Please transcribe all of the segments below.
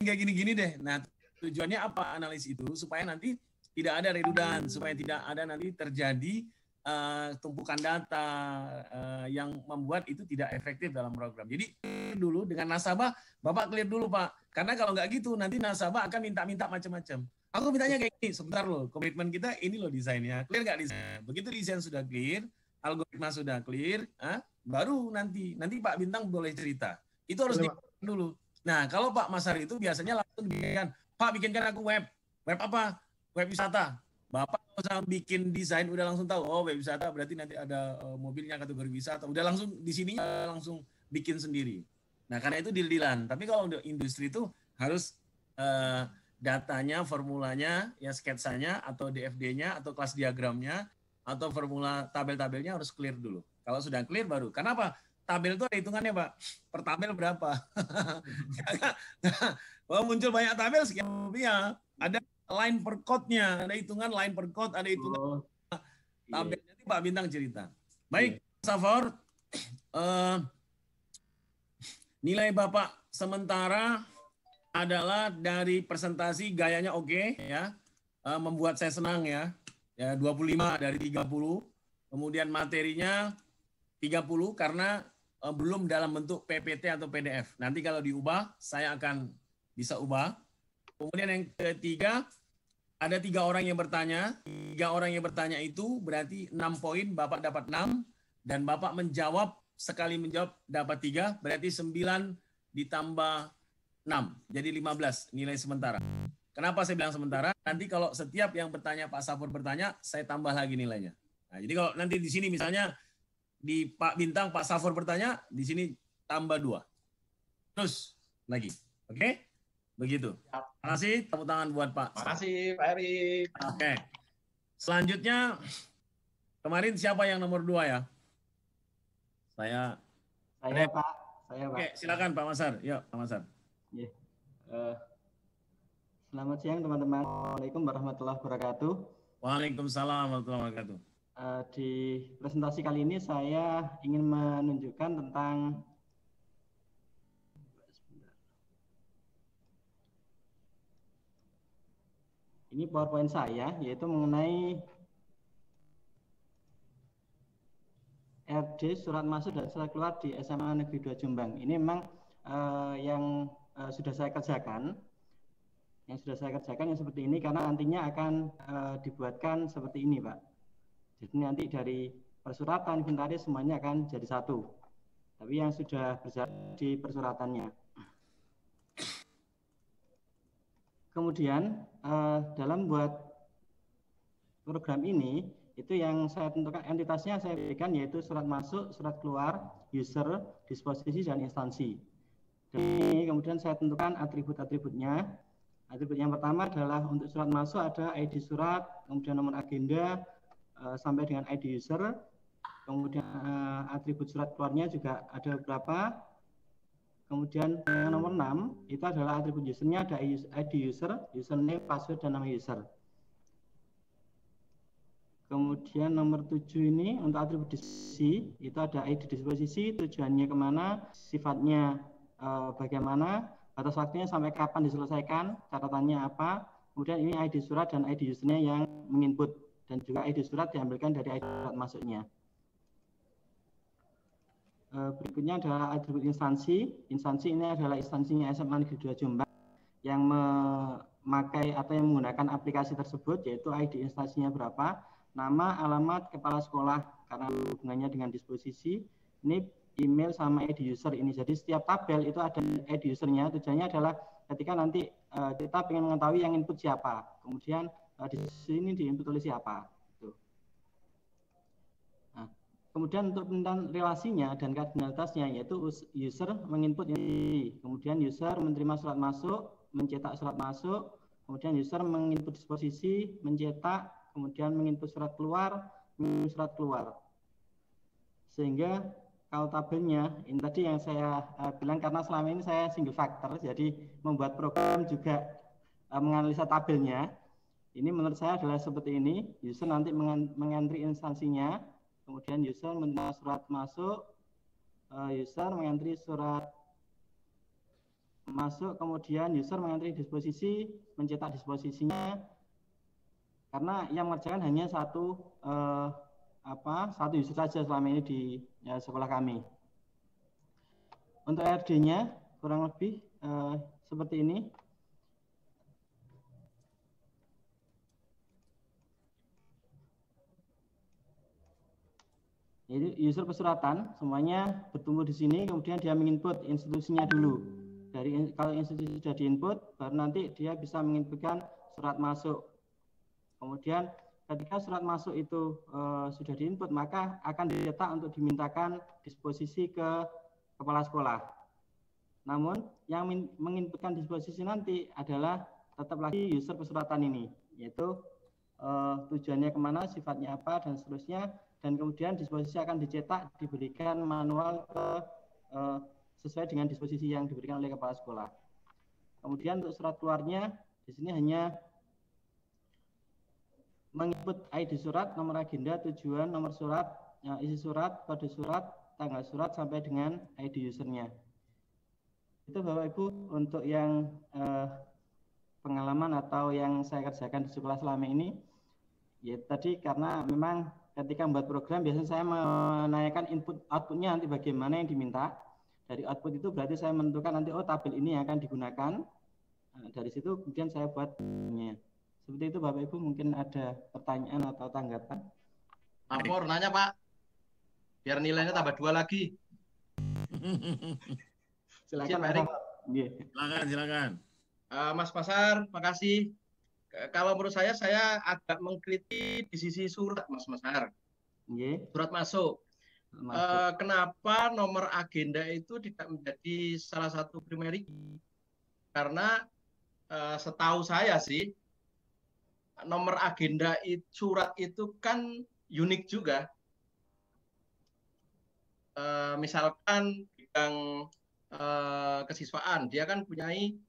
kayak gini-gini deh. Nah, tujuannya apa analisis itu? Supaya nanti tidak ada redundan, supaya tidak ada nanti terjadi tumpukan data yang membuat itu tidak efektif dalam program. Jadi dulu dengan nasabah, Bapak clear dulu Pak. Karena kalau nggak gitu, nanti nasabah akan minta-minta macam-macam. Aku mintanya kayak gini, sebentar loh, komitmen kita ini loh desainnya. Clear nggak desain? Begitu desain sudah clear, algoritma sudah clear, baru nanti Pak Bintang boleh cerita. Itu harus dibikin dulu. Nah, kalau Pak Masar itu biasanya langsung bikinkan, Pak bikinkan aku web apa? Web wisata. Bapak usah bikin desain udah langsung tahu, oh web wisata berarti nanti ada mobilnya kategori wisata. Udah langsung di sini langsung bikin sendiri. Nah, karena itu deal-dealan. Tapi kalau untuk industri itu harus datanya, formulanya, ya sketsanya atau DFD-nya atau kelas diagramnya atau formula tabel-tabelnya harus clear dulu. Kalau sudah clear baru. Kenapa? Tabel itu ada hitungannya, Pak. Per tabel berapa? Wah, muncul banyak tabel sekian rupiah. Ada line per code-nya, ada hitungan line per code, ada hitungan tabel. Nanti Pak Bintang cerita. Baik, Safor, nilai Bapak sementara adalah dari presentasi gayanya oke, ya, membuat saya senang ya 25 dari 30, kemudian materinya 30 karena belum dalam bentuk PPT atau PDF. Nanti kalau diubah saya akan bisa ubah. Kemudian yang ketiga, ada 3 orang yang bertanya. 3 orang yang bertanya itu berarti 6 poin, Bapak dapat 6. Dan Bapak menjawab, sekali menjawab dapat 3, berarti 9 ditambah 6. Jadi 15 nilai sementara. Kenapa saya bilang sementara? Nanti kalau setiap yang bertanya, Pak Safor bertanya, saya tambah lagi nilainya. Nah, jadi kalau nanti di sini misalnya, di Pak Bintang, Pak Safor bertanya, di sini tambah 2. Terus lagi. Oke? Begitu. Terima kasih, tepuk tangan buat Pak. Terima kasih Pak Erik. Oke. Selanjutnya, kemarin siapa yang nomor 2 ya? Saya Pak. Oke, silakan Pak Masar. Yuk, Pak Masar. Selamat siang teman-teman. Assalamualaikum warahmatullahi wabarakatuh. Waalaikumsalam warahmatullahi wabarakatuh. Di presentasi kali ini saya ingin menunjukkan tentang ini PowerPoint saya, yaitu mengenai RD surat masuk dan surat keluar di SMA Negeri 2 Jombang. Ini memang yang sudah saya kerjakan. Yang sudah saya kerjakan yang seperti ini karena nantinya akan dibuatkan seperti ini, Pak. Jadi nanti dari persuratan, inventaris semuanya akan jadi satu. Tapi yang sudah berjalan di persuratannya. Kemudian dalam buat program ini, itu yang saya tentukan entitasnya saya berikan yaitu surat masuk, surat keluar, user, disposisi, dan instansi. Dan ini kemudian saya tentukan atribut-atributnya. Atribut yang pertama adalah untuk surat masuk ada ID surat, kemudian nomor agenda, sampai dengan ID user. Kemudian atribut surat keluarnya juga ada beberapa. Kemudian yang nomor 6 itu adalah atribut usernya, ada ID user, username, password, dan nama user. Kemudian nomor 7 ini untuk atribut disposisi, itu ada ID disposisi, tujuannya kemana, sifatnya bagaimana, batas waktunya sampai kapan diselesaikan, catatannya apa. Kemudian ini ID surat dan ID usernya yang menginput, dan juga ID surat diambilkan dari ID surat masuknya. Berikutnya adalah atribut instansi. Instansi ini adalah instansinya SMA Negeri 2 Jombang yang memakai atau yang menggunakan aplikasi tersebut, yaitu ID instansinya berapa, nama, alamat, kepala sekolah karena hubungannya dengan disposisi, NIP, email, sama ID user ini. Jadi setiap tabel itu ada ID usernya. Tujuannya adalah ketika nanti kita ingin mengetahui yang input siapa, kemudian di sini diinput oleh siapa. Kemudian untuk penentuan relasinya dan kardinalitasnya yaitu user menginput ini, kemudian user menerima surat masuk, mencetak surat masuk, kemudian user menginput disposisi, mencetak, kemudian menginput surat keluar, Sehingga kalau tabelnya, ini tadi yang saya bilang karena selama ini saya single factor, jadi membuat program juga menganalisa tabelnya. Ini menurut saya adalah seperti ini, user nanti mengentry instansinya, kemudian user menerima surat masuk, user mengentry surat masuk, kemudian user mengantri disposisi, mencetak disposisinya, karena yang mengerjakan hanya satu user saja selama ini di sekolah kami. Untuk ARD-nya kurang lebih seperti ini. Jadi user pesuratan semuanya bertumbuh di sini, kemudian dia menginput institusinya dulu. Kalau institusi sudah diinput, baru nanti dia bisa menginputkan surat masuk. Kemudian ketika surat masuk itu sudah diinput, maka akan dicetak untuk dimintakan disposisi ke kepala sekolah. Namun yang menginputkan disposisi nanti adalah tetap lagi user pesuratan ini, yaitu tujuannya kemana, sifatnya apa, dan seterusnya. Dan kemudian disposisi akan dicetak, diberikan manual sesuai dengan disposisi yang diberikan oleh kepala sekolah. Kemudian untuk surat keluarnya, di sini hanya menginput ID surat, nomor agenda, tujuan, nomor surat, isi surat, kode surat, tanggal surat, sampai dengan ID usernya. Itu Bapak Ibu untuk yang pengalaman atau yang saya kerjakan di sekolah selama ini. Ya tadi karena memang ketika membuat program biasanya saya menanyakan input outputnya nanti bagaimana yang diminta. Dari output itu berarti saya menentukan nanti tabel ini yang akan digunakan. Nah, dari situ kemudian saya buat programnya. Seperti itu Bapak Ibu, mungkin ada pertanyaan atau tanggapan. Pak Pur, nanya Pak, biar nilainya tambah 2 lagi. Silakan Pak Erik. Silakan. Mas Pasar, makasih. Kalau menurut saya agak mengkritik di sisi surat, Mas Pasar. Surat masuk. Kenapa nomor agenda itu tidak menjadi salah satu primary? Karena setahu saya sih, nomor agenda surat itu kan unik juga. Misalkan bidang kesiswaan, dia kan punyai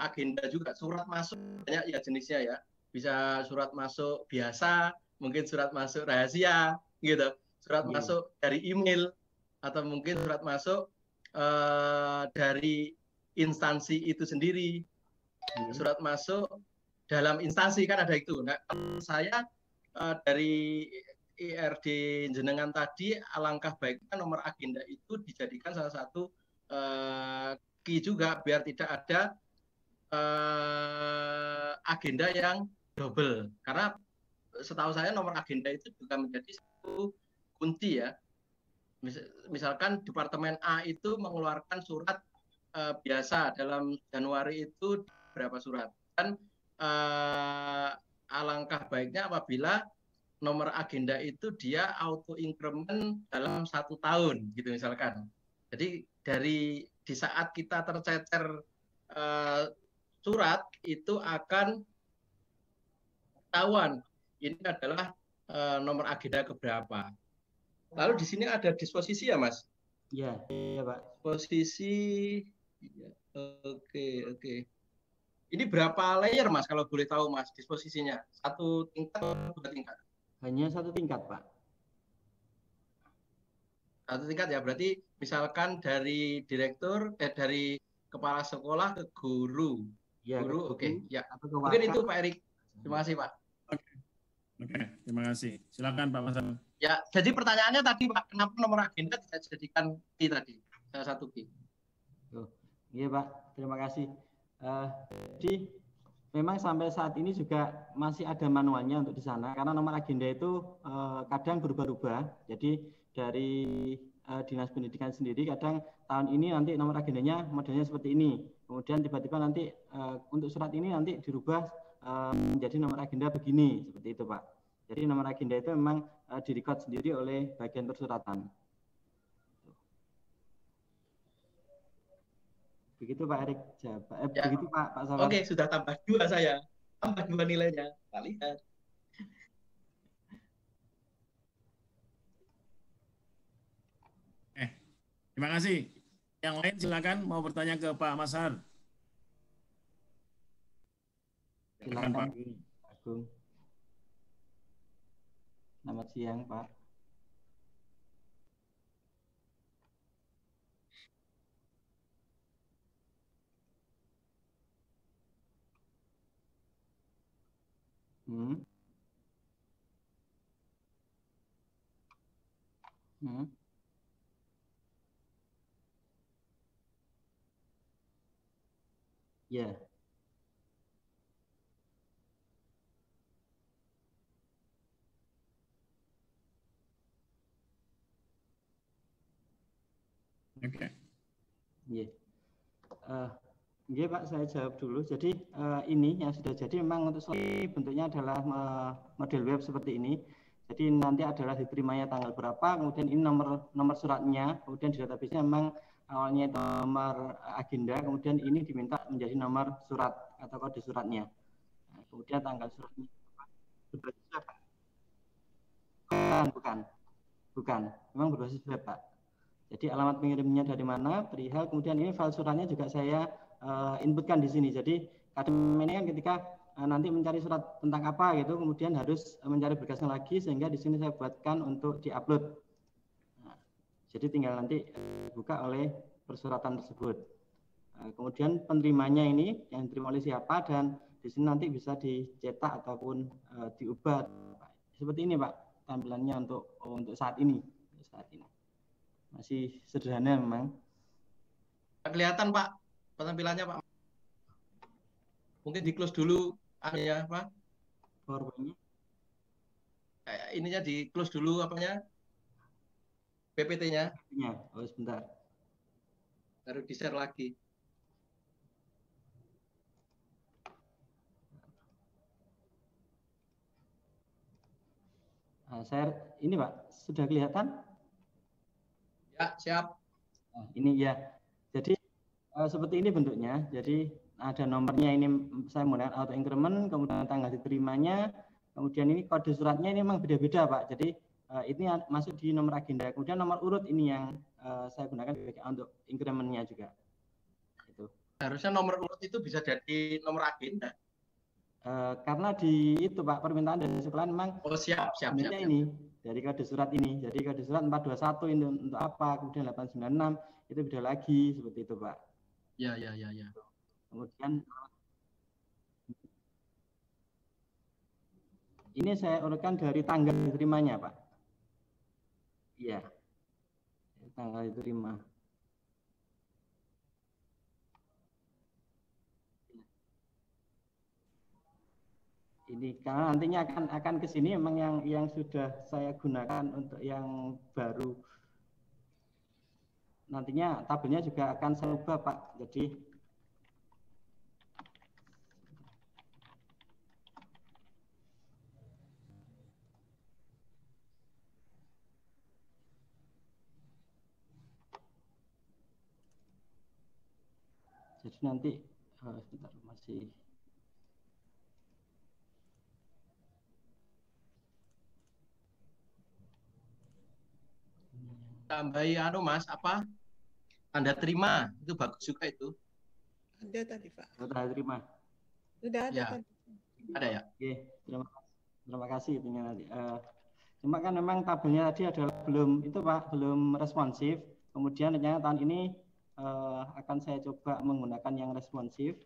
agenda juga. Surat masuk banyak ya jenisnya ya. Bisa surat masuk biasa, mungkin surat masuk rahasia, gitu. Surat masuk dari email, atau mungkin surat masuk dari instansi itu sendiri. Surat masuk dalam instansi kan ada itu. Nah, saya dari IRD jenengan tadi, alangkah baiknya nomor agenda itu dijadikan salah satu key juga, biar tidak ada agenda yang double. Karena setahu saya nomor agenda itu juga menjadi satu kunci ya. Misalkan Departemen A itu mengeluarkan surat biasa dalam Januari itu berapa surat. Dan alangkah baiknya apabila nomor agenda itu dia auto increment dalam 1 tahun gitu misalkan. Jadi di saat kita tercecer surat itu akan ketahuan ini adalah nomor agenda keberapa. Lalu di sini ada disposisi ya Mas? Iya Pak. Disposisi, oke. Ini berapa layer Mas kalau boleh tahu Mas disposisinya? 1 tingkat atau 2 tingkat? Hanya 1 tingkat Pak. 1 tingkat ya, berarti misalkan dari direktur, dari kepala sekolah ke guru. Ya, guru, oke. Ya. Mungkin itu Pak Erik. Terima kasih Pak. Oke, terima kasih. Silakan Pak Mas. Ya, jadi pertanyaannya tadi Pak, kenapa nomor agenda tidak dijadikan key tadi? Salah satu key. Iya Pak, terima kasih. Jadi memang sampai saat ini juga masih ada manualnya untuk di sana, karena nomor agenda itu kadang berubah-ubah. Jadi dari Dinas Pendidikan sendiri kadang tahun ini nanti nomor agendanya modelnya seperti ini. Kemudian tiba-tiba nanti untuk surat ini nanti dirubah menjadi nomor agenda begini, seperti itu Pak. Jadi nomor agenda itu memang direkod sendiri oleh bagian persuratan. Begitu Pak Erik. Ya. Begitu Pak Safar. Oke, sudah tambah 2 saya. Tambah 2 nilainya. Kita lihat. Terima kasih. Yang lain silakan mau bertanya ke Pak Masar. Silakan Pak Agung. Selamat siang Pak. Hmm. Hmm. Ya. Oke. Iya. Iya Pak, saya jawab dulu. Jadi ini yang sudah jadi memang untuk ini bentuknya adalah model web seperti ini. Jadi nanti adalah diterimanya tanggal berapa, kemudian ini nomor suratnya, kemudian di database-nya memang awalnya itu nomor agenda, kemudian ini diminta menjadi nomor surat atau kode suratnya. Nah, kemudian tanggal suratnya berbasis web, Pak. Bukan, memang berbasis web Pak. Jadi alamat pengirimnya dari mana, perihal, kemudian ini file suratnya juga saya inputkan di sini. Jadi kadang ini kan ketika nanti mencari surat tentang apa gitu, kemudian harus mencari berkasnya lagi, sehingga di sini saya buatkan untuk diupload. Nah, jadi tinggal nanti buka oleh persuratan tersebut. Kemudian penerimanya ini yang diterima oleh siapa, dan di sini nanti bisa dicetak ataupun diubah. Seperti ini Pak tampilannya untuk saat ini. Masih sederhana memang. Kelihatan Pak tampilannya Pak. Mungkin di close dulu ya Pak. PowerPoint-nya. Ininya di close dulu apanya? PPT-nya. Oh sebentar. Baru di-share lagi. Saya ini Pak, sudah kelihatan? Ya, siap. Nah, ini ya. Jadi seperti ini bentuknya. Jadi ada nomornya ini saya menggunakan auto increment, kemudian tanggal diterimanya, kemudian ini kode suratnya ini memang beda-beda Pak. Jadi ini masuk di nomor agenda. Kemudian nomor urut ini yang saya gunakan untuk increment-nya juga. Itu. Harusnya nomor urut itu bisa jadi nomor agenda. Karena di itu Pak, permintaan dari sekolah memang siap. Ini dari kode surat ini. Jadi kode surat 421 ini untuk apa, kemudian 896 itu beda lagi, seperti itu Pak. Ya. Kemudian ini saya urutkan dari tanggal diterimanya Pak. Iya. Tanggal diterima. Ini karena nantinya akan ke sini memang yang sudah saya gunakan untuk yang baru. Nantinya tabelnya juga akan saya ubah Pak. Jadi nanti sebentar masih tambahi Mas, apa? Tanda terima, itu bagus juga itu. Ada tadi Pak. Tanda terima. Sudah ada Ya. tadi. Ada ya? Oke, terima kasih itunya nanti. Cuma kan memang tabelnya tadi adalah belum itu Pak, belum responsif. Kemudian ternyata tahun ini akan saya coba menggunakan yang responsif.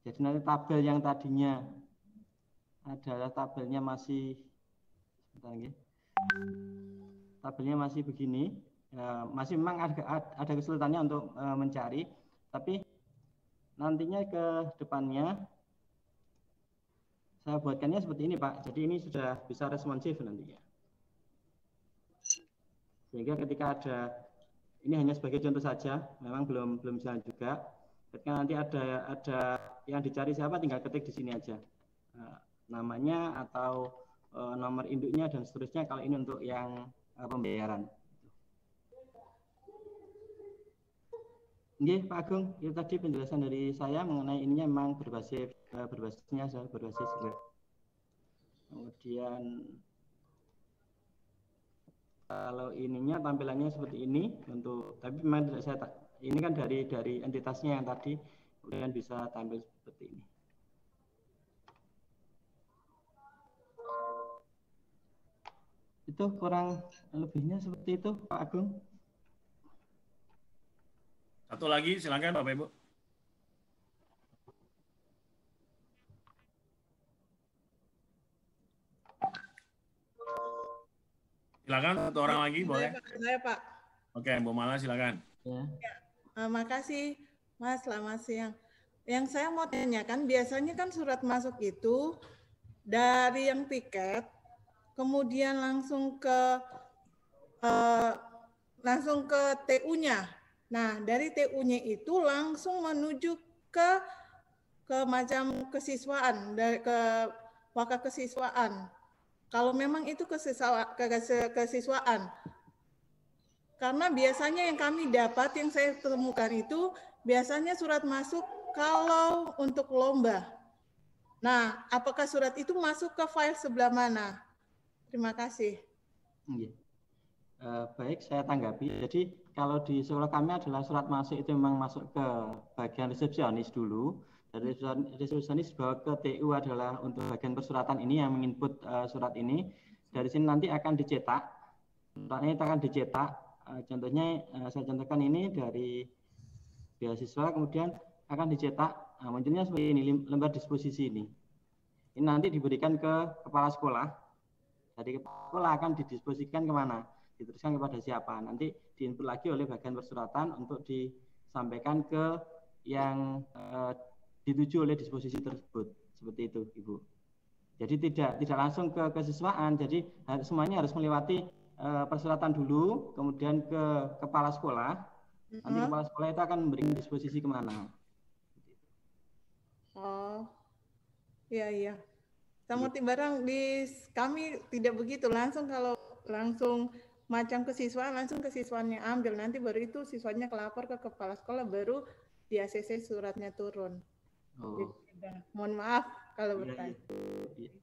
Jadi nanti tabel yang tadinya adalah tabelnya masih tabelnya masih begini, masih memang ada kesulitannya untuk mencari, tapi nantinya ke depannya saya buatkannya seperti ini Pak. Jadi ini sudah bisa responsif nantinya. Sehingga ketika ada, ini hanya sebagai contoh saja, memang belum jalan juga. Ketika nanti ada yang dicari siapa, tinggal ketik di sini aja namanya atau nomor induknya dan seterusnya, kalau ini untuk yang pembayaran. Oke, Pak Agung, itu tadi penjelasan dari saya mengenai ininya memang berbasisnya berbasis web. Kemudian kalau ininya tampilannya seperti ini untuk, tapi memang tidak saya ini kan dari entitasnya yang tadi, kemudian bisa tampil seperti ini. Itu kurang lebihnya seperti itu Pak Agung. Satu lagi silakan Bapak Ibu. Silakan satu orang lagi boleh. Saya Pak. Oke, Bu Mala silakan. Ya. Makasih Mas, selamat siang. Yang saya mau tanyakan, biasanya kan surat masuk itu dari yang tiket, kemudian langsung ke TU-nya. Nah, dari TU-nya itu langsung menuju ke macam kesiswaan, ke waka kesiswaan. Kalau memang itu kesiswaan. Karena biasanya yang kami dapat, yang saya temukan itu, biasanya surat masuk kalau untuk lomba. Nah, apakah surat itu masuk ke file sebelah mana? Terima kasih. Baik, saya tanggapi. Jadi kalau di sekolah kami adalah surat masuk itu memang masuk ke bagian resepsionis dulu. Dari resepsionis dibawa ke TU adalah untuk bagian persuratan ini yang menginput surat ini. Dari sini nanti akan dicetak. Suratnya itu akan dicetak. Contohnya saya contohkan ini dari beasiswa, kemudian akan dicetak. Munculnya seperti ini, lembar disposisi ini. Ini nanti diberikan ke kepala sekolah. Dari kepala sekolah akan didisposikan kemana? Diteruskan kepada siapa? Nanti diinput lagi oleh bagian persuratan untuk disampaikan ke yang dituju oleh disposisi tersebut. Seperti itu, Ibu. Jadi tidak langsung ke kesiswaan. Jadi semuanya harus melewati persuratan dulu, kemudian ke kepala sekolah. Nanti kepala sekolah itu akan memberikan disposisi kemana. Oh, iya. Sama barang di kami tidak begitu, langsung kalau langsung macam kesiswaan, langsung ke siswanya ambil, nanti baru itu siswanya kelapor ke kepala sekolah, baru di ACC suratnya turun. Oh. Jadi, mohon maaf kalau bertanya. Iya.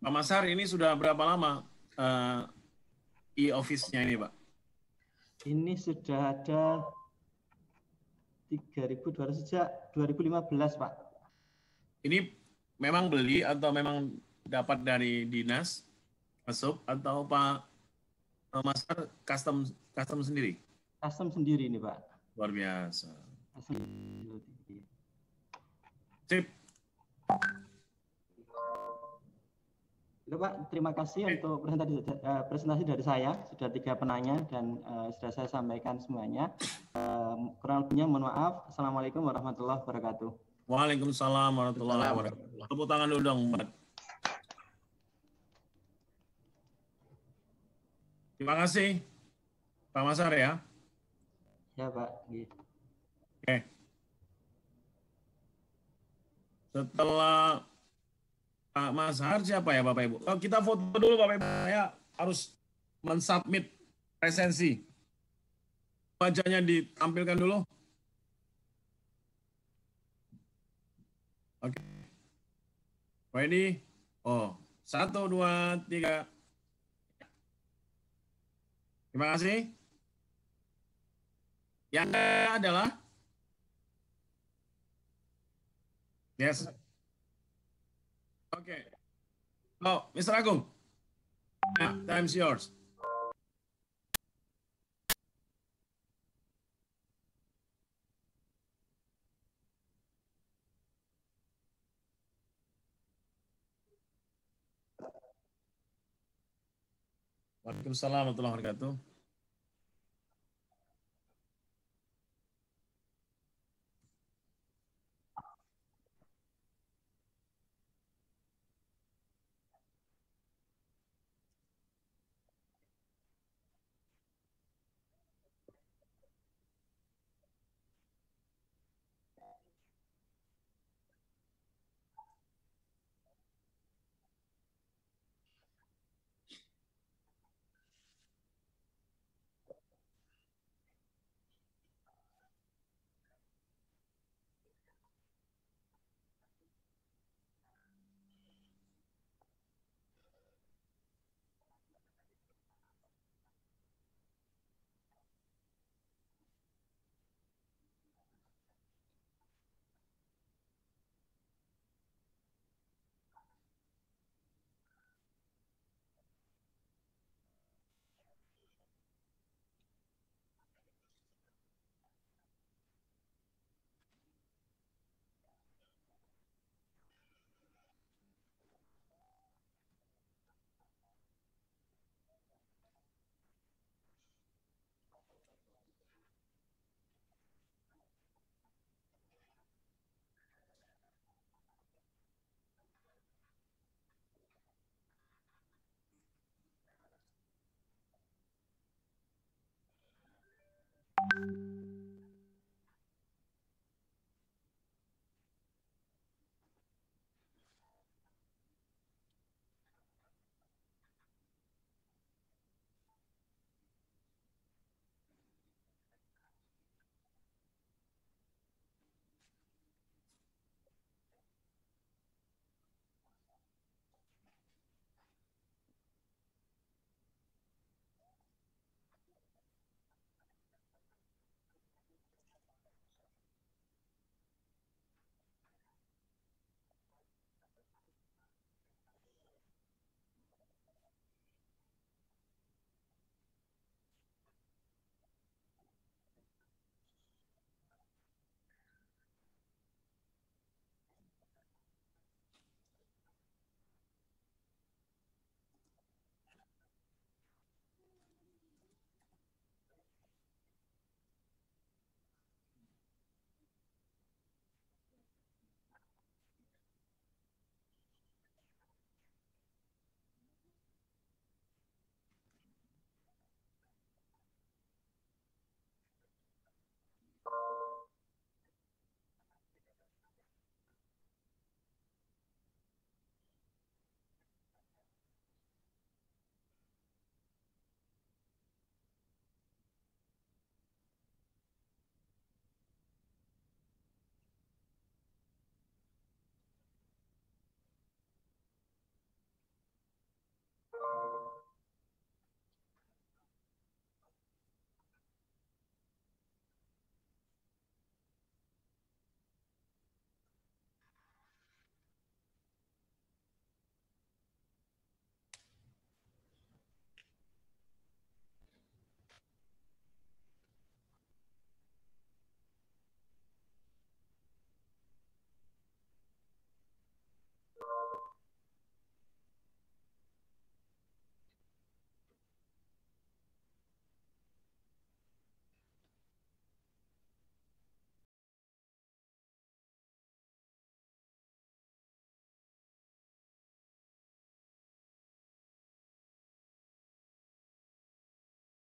Pak Masar, ini sudah berapa lama e-office-nya ini, Pak? Ini sudah ada 3.200 sejak 2015, Pak. Ini memang beli atau memang dapat dari dinas masuk, atau Pak Masar custom sendiri? Custom sendiri ini, Pak. Luar biasa. Custom. Sip. Itu Pak, terima kasih untuk presentasi dari saya. Sudah 3 penanya dan sudah saya sampaikan semuanya. Kurang lebihnya mohon maaf. Assalamualaikum warahmatullahi wabarakatuh. Waalaikumsalam warahmatullahi wabarakatuh. Tepuk tangan dulu dong, Mbak. Terima kasih, Pak Masar ya. Ya, Pak. Oke. Setelah Pak Masar, siapa ya Bapak Ibu? Oh, kita foto dulu Bapak Ibu. Saya harus mensubmit presensi. Wajahnya ditampilkan dulu. Oke. Ready? Oh, 1, 2, 3. Terima kasih. Yang adalah yes. Oke. Oh, Mr. Agung. Nah, time's yours. Waalaikumsalam warahmatullahi wabarakatuh.